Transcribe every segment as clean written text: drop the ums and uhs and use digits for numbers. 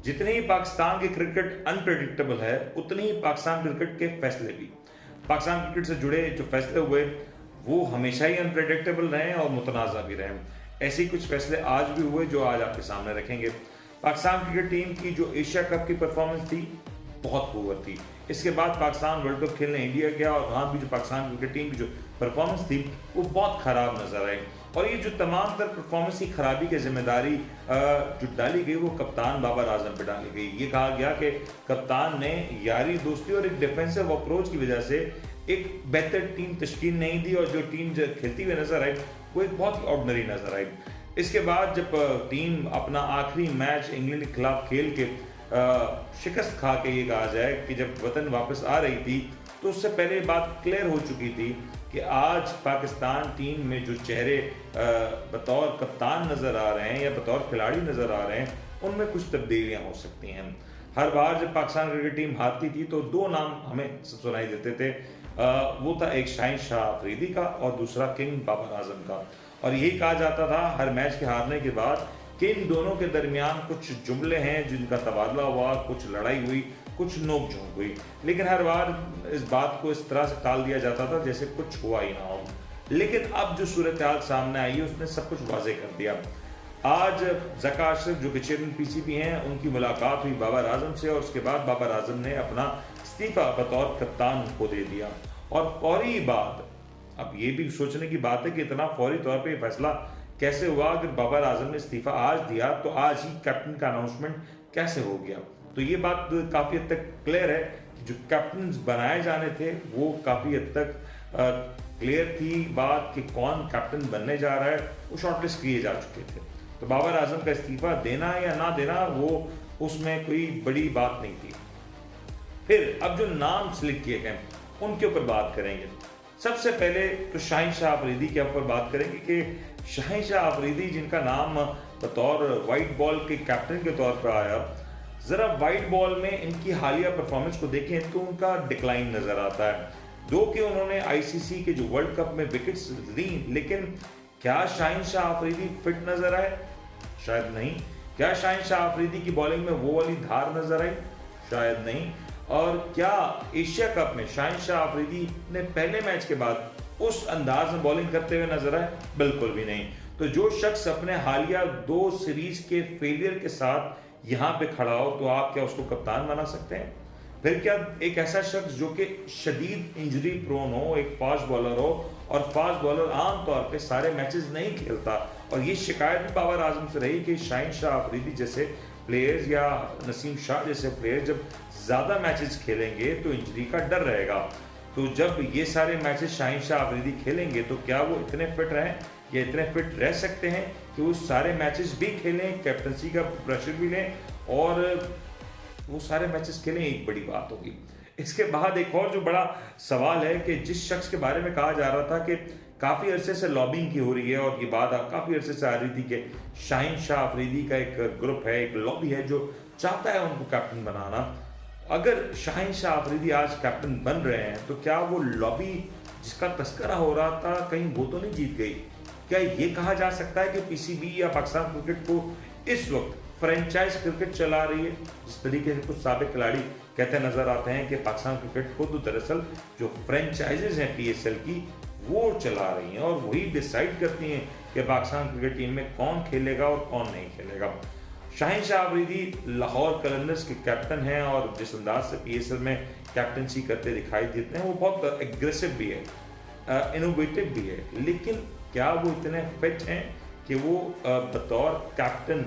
जितने ही पाकिस्तान के cricket unpredictable है, उतने ही पाकिस्तान क्रिकेट के फैसले भी। पाकिस्तान क्रिकेट से जुड़े जो फैसले हुए वो हमेशा ही अनप्रेडिक्टेबल रहे और मुतनाज़ा भी रहे। ऐसे ही कुछ फैसले आज भी हुए जो आज आपके सामने रखेंगे। पाकिस्तान क्रिकेट टीम की जो एशिया कप की परफॉर्मेंस थी बहुत पुअर थी। इसके बाद पाकिस्तान वर्ल्ड कप खेलने इंडिया गया और वहाँ भी जो पाकिस्तान क्रिकेट टीम की जो परफॉर्मेंस थी वो बहुत ख़राब नजर आई। और ये जो तमाम तर परफॉर्मेंस की खराबी की जिम्मेदारी जो डाली गई वो कप्तान बाबर आजम पे डाली गई। ये कहा गया कि कप्तान ने यारी दोस्ती और एक डिफेंसिव अप्रोच की वजह से एक बेहतर टीम तश्कील नहीं दी और जो टीम जो खेलती हुई नजर आई वो एक बहुत ही ऑर्डिनरी नजर आई। इसके बाद जब टीम अपना आखिरी मैच इंग्लैंड के खिलाफ खेल के शिकस्त खा के ये कहा जाए कि जब वतन वापस आ रही थी तो उससे पहले बात क्लियर हो चुकी थी कि आज पाकिस्तान टीम में जो चेहरे बतौर कप्तान नज़र आ रहे हैं या बतौर खिलाड़ी नज़र आ रहे हैं उनमें कुछ तब्दीलियां हो सकती हैं। हर बार जब पाकिस्तान क्रिकेट टीम हारती थी तो दो नाम हमें सुनाई देते थे, वो था एक शाहीन शाह अफरीदी का और दूसरा किंग बाबर आजम का। और यही कहा जाता था हर मैच के हारने के बाद कि इन दोनों के दरमियान कुछ जुमले हैं जिनका तबादला हुआ, कुछ लड़ाई हुई, कुछ नोक झोंक हुई, लेकिन हर बार इस बात को इस तरह से टाल दिया जाता था जैसे कुछ हुआ ही ना हो। लेकिन अब जो सूरत हाल सामने आई है उसने सब कुछ वाजे कर दिया। आज ज़का अशरफ जो कि चेयरमैन पीसीबी हैं उनकी मुलाकात हुई बाबर आजम से और उसके बाद बाबर आजम ने अपना इस्तीफा बतौर कप्तान को दे दिया। और फौरी बात, अब ये भी सोचने की बात है कि इतना फौरी तौर पे फैसला कैसे हुआ। अगर बाबर आजम ने इस्तीफा आज दिया तो आज ही कैप्टन का अनाउंसमेंट कैसे हो गया। तो ये बात काफ़ी हद तक क्लियर है कि जो कैप्टन बनाए जाने थे वो काफ़ी हद तक क्लियर थी बात कि कौन कैप्टन बनने जा रहा है, वो शॉर्टलिस्ट किए जा चुके थे। तो बाबर आजम का इस्तीफा देना या ना देना वो उसमें कोई बड़ी बात नहीं थी। फिर अब जो नाम सिलेक्ट किए गए उनके ऊपर बात करेंगे। सबसे पहले तो शाहीन शाह अफरीदी के ऊपर बात करेंगे कि शाहीन शाह अफरीदी जिनका नाम बतौर वाइट बॉल के कैप्टन के तौर पर आया, जरा वाइट बॉल में इनकी हालिया परफॉर्मेंस को देखें तो उनका डिक्लाइन नजर आता है। दो कि उन्होंने आईसीसी के जो वर्ल्ड कप में विकेट्स ली, लेकिन क्या शाहीन शाह अफरीदी फिट नजर आए? शायद नहीं। क्या शाहीन शाह अफरीदी की बॉलिंग में वो वाली धार नजर आई? शायद नहीं। और क्या एशिया कप में शाहीन शाह अफरीदी ने पहले मैच के बाद उस अंदाज में बॉलिंग करते हुए नजर आए? बिल्कुल भी नहीं। तो जो शख्स अपने हालिया 2 सीरीज के फेलियर के साथ यहाँ पे खड़ा हो तो आप क्या उसको कप्तान बना सकते हैं? फिर क्या एक ऐसा शख्स जो कि शदीद इंजरी प्रोन हो, एक फास्ट बॉलर हो, और फास्ट बॉलर आमतौर पे सारे मैचेस नहीं खेलता, और ये शिकायत भी बाबर आजम से रही कि शाहीन शाह अफरीदी जैसे प्लेयर्स या नसीम शाह जैसे प्लेयर जब ज़्यादा मैचेस खेलेंगे तो इंजरी का डर रहेगा। तो जब ये सारे मैचेस शाहीन शाह अफरीदी खेलेंगे तो क्या वो इतने फिट रहें या इतने फिट रह सकते हैं कि वो सारे मैचेस भी खेलें, कैप्टनसी का प्रेशर भी लें और वो सारे मैचेस खेलें? एक बड़ी बात होगी। इसके बाद एक और जो बड़ा सवाल है कि जिस शख्स के बारे में कहा जा रहा था कि काफ़ी अरसे से लॉबिंग की हो रही है और ये बात काफ़ी अरसे से आ रही थी कि शाहीन शाह अफरीदी का एक ग्रुप है, एक लॉबी है जो चाहता है उनको कैप्टन बनाना। अगर शाहीन शाह अफरीदी आज कैप्टन बन रहे हैं तो क्या वो लॉबी जिसका तस्करा हो रहा था कहीं वो तो नहीं जीत गई? क्या ये कहा जा सकता है कि पीसीबी या पाकिस्तान क्रिकेट को इस वक्त फ्रेंचाइज क्रिकेट चला रही है? जिस तरीके से कुछ साबिक खिलाड़ी कहते नजर आते हैं कि पाकिस्तान क्रिकेट को तो दरअसल जो फ्रेंचाइजेज हैं पीएसएल की वो चला रही हैं और वही डिसाइड करती हैं कि पाकिस्तान क्रिकेट टीम में कौन खेलेगा और कौन नहीं खेलेगा। शाहीन शाह अफरीदी लाहौर कलंदर्स के कैप्टन हैं और जिस अंदाज से पीएसएल में कैप्टनसी करते दिखाई देते हैं वो बहुत एग्रेसिव भी है, इनोवेटिव भी है, लेकिन क्या वो इतने फिट हैं कि वो बतौर कैप्टन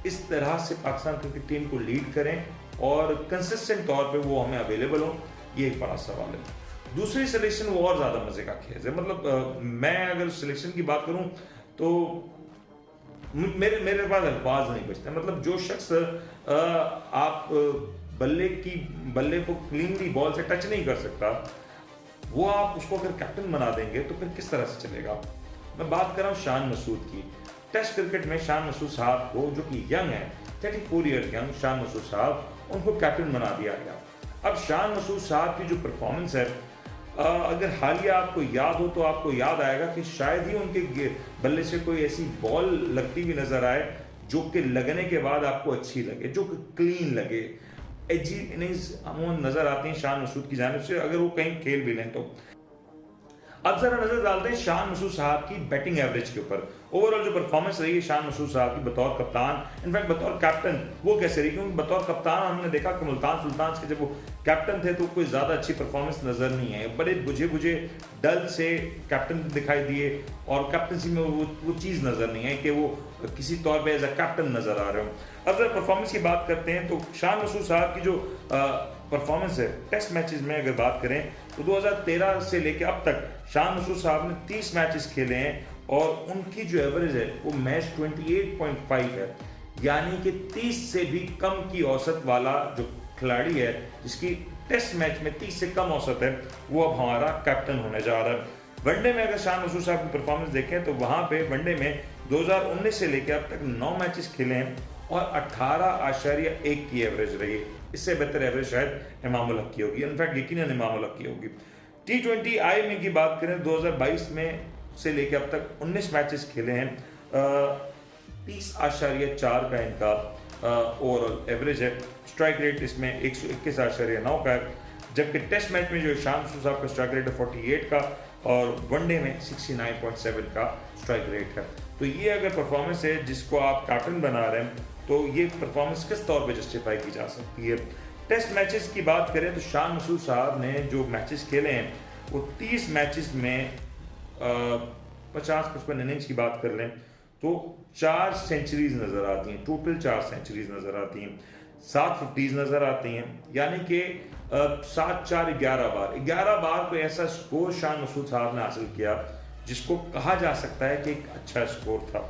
इस तरह से पाकिस्तान क्रिकेट टीम को लीड करें और कंसिस्टेंट तौर पे वो हमें अवेलेबल हो? ये एक बड़ा सवाल है। दूसरी सिलेक्शन वो और ज़्यादा मज़े का खेल है। मतलब मैं अगर सिलेक्शन की बात करूं तो मेरे पास अल्फाज नहीं बचते। मतलब जो शख्स आप बल्ले को क्लीनली बॉल से टच नहीं कर सकता वो आप उसको अगर कैप्टन बना देंगे तो फिर किस तरह से चलेगा? मैं बात कर रहा हूँ शान मसूद की। टेस्ट क्रिकेट में शान मसूद साहब को, जो कि यंग है, 34 ईयर यंग शान मसूद साहब, उनको कैप्टन बना दिया गया। अब शान मसूद साहब की जो परफॉर्मेंस है, अगर हालिया आपको याद हो तो आपको याद आएगा कि शायद ही उनके बल्ले से कोई ऐसी बॉल लगती हुई नजर आए जो कि लगने के बाद आपको अच्छी लगे, जो कि क्लीन लगे। एजी इनिंग्स अमूमन नजर आती हैं शान मसूद की जानिब से, अगर वो कहीं खेल भी लें तो। अब जरा नजर डालते हैं शान मसूद साहब की बैटिंग एवरेज के ऊपर। ओवरऑल जो परफॉर्मेंस रही है शान मसूद साहब की बतौर कप्तान, इनफैक्ट बतौर कैप्टन वो कैसे रही, क्योंकि बतौर कप्तान हमने देखा कि मुल्तान सुल्तान के जब वो कैप्टन थे तो कोई ज्यादा अच्छी परफॉर्मेंस नजर नहीं है, बड़े बुझे बुझे डल से कैप्टन दिखाई दिए और कैप्टनसी में वो चीज नजर नहीं है कि वो किसी तौर पे एज अ कैप्टन नजर आ रहे हो। अब जरा परफॉर्मेंस की बात करते हैं तो शान मसूद साहब की जो परफॉर्मेंस है टेस्ट मैचेस में अगर बात करें तो 2013 से लेकर अब तक शान मसूद साहब ने 30 मैचेस खेले हैं और उनकी जो एवरेज है वो मैच 28.5 है, यानी कि 30 से भी कम की औसत वाला जो खिलाड़ी है जिसकी टेस्ट मैच में 30 से कम औसत है वो अब हमारा कैप्टन होने जा रहा है। वनडे में अगर शान मसूद साहब की परफॉर्मेंस देखें तो वहां पे वनडे में 2019 से लेकर अब तक 9 मैचेस खेले हैं और 18.1 की एवरेज रही है। इससे बेहतर एवरेज शायद इमामुल हक की होगी, इनफैक्ट यकीनन इमामुल हक की होगी। T20I में की बात करें 2022 में से लेकर अब तक 19 मैचेस खेले हैं, 30.4 का इनका ओवरऑल एवरेज है। स्ट्राइक रेट इसमें 121.9 का है, जबकि टेस्ट मैच में जो शान मसूद साहब का स्ट्राइक रेट है 48 का और वनडे में 69.7 का स्ट्राइक रेट है। तो ये अगर परफॉर्मेंस है जिसको आप कैप्टन बना रहे हैं तो ये परफॉर्मेंस किस तौर पे जस्टिफाई की जा सकती है। टेस्ट मैचेस की बात करें तो शान मसूद साहब ने जो मैचेस खेले हैं वो 30 मैचेस में 50-55 इनिंग्स की बात कर लें तो 4 सेंचुरीज नजर आती हैं, टोटल 4 सेंचुरीज नजर आती हैं, 7 50s नजर आती हैं, यानी कि 11 बार कोई ऐसा स्कोर शान मसूद साहब ने हासिल किया जिसको कहा जा सकता है कि एक अच्छा स्कोर था।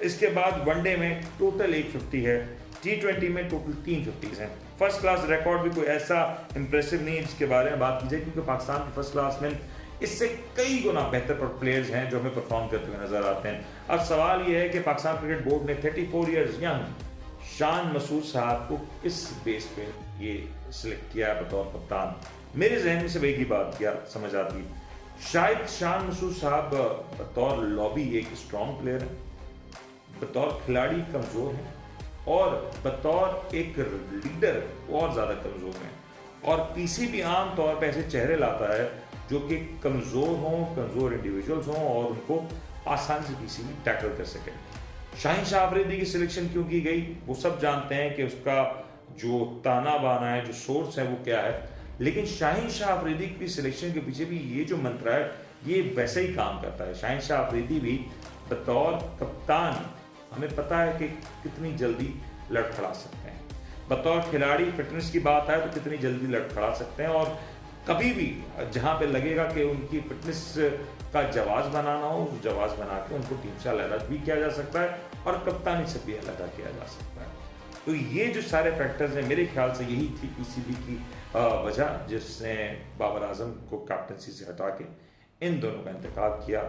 इसके बाद वनडे में टोटल 150 है, T20 में टोटल 3 50s हैं। फर्स्ट क्लास रिकॉर्ड भी कोई ऐसा इंप्रेसिव नहीं है जिसके बारे में बात की जाए, क्योंकि पाकिस्तान के फर्स्ट क्लास में इससे कई गुना बेहतर प्लेयर्स हैं जो हमें परफॉर्म करते हुए नजर आते हैं। अब सवाल यह है कि पाकिस्तान क्रिकेट बोर्ड ने 34 ईयर्स यंग शान मसूद साहब को किस बेस पे ये सिलेक्ट किया है बतौर कप्तान। मेरे जहन में से एक ही बात क्या समझ आती, शायद शान मसूद साहब बतौर लॉबी एक स्ट्रॉन्ग प्लेयर है, बतौर खिलाड़ी कमजोर है और बतौर एक लीडर और ज्यादा कमजोर है। और पीसीबी आम तौर पे ऐसे चेहरे लाता है जो कि कमजोर हों, कमजोर इंडिविजुअल्स हों और उनको आसानी से पीसीबी टैकल कर सके। शाहीन शाह अफरीदी की सिलेक्शन क्यों की गई वो सब जानते हैं कि उसका जो ताना बाना है, जो सोर्स है वो क्या है, लेकिन शाहीन शाह अफरीदी की सिलेक्शन के पीछे भी ये जो मंत्र है ये वैसे ही काम करता है। शाहीन शाह अफरीदी भी बतौर कप्तान हमें पता है कि कितनी जल्दी लड़खड़ा सकते हैं, बतौर खिलाड़ी फिटनेस की बात आए तो कितनी जल्दी लड़खड़ा सकते हैं और कभी भी जहां पे लगेगा कि उनकी फिटनेस का जवाब बनाना हो उस जवाब बना के उनको टीम से अलग भी किया जा सकता है और कप्तानी से भी अलग किया जा सकता है। तो ये जो सारे फैक्टर्स हैं मेरे ख्याल से यही थी पीसीबी की वजह जिसने बाबर आजम को कैप्टनसी से हटा के इन दोनों का इंतखाब किया।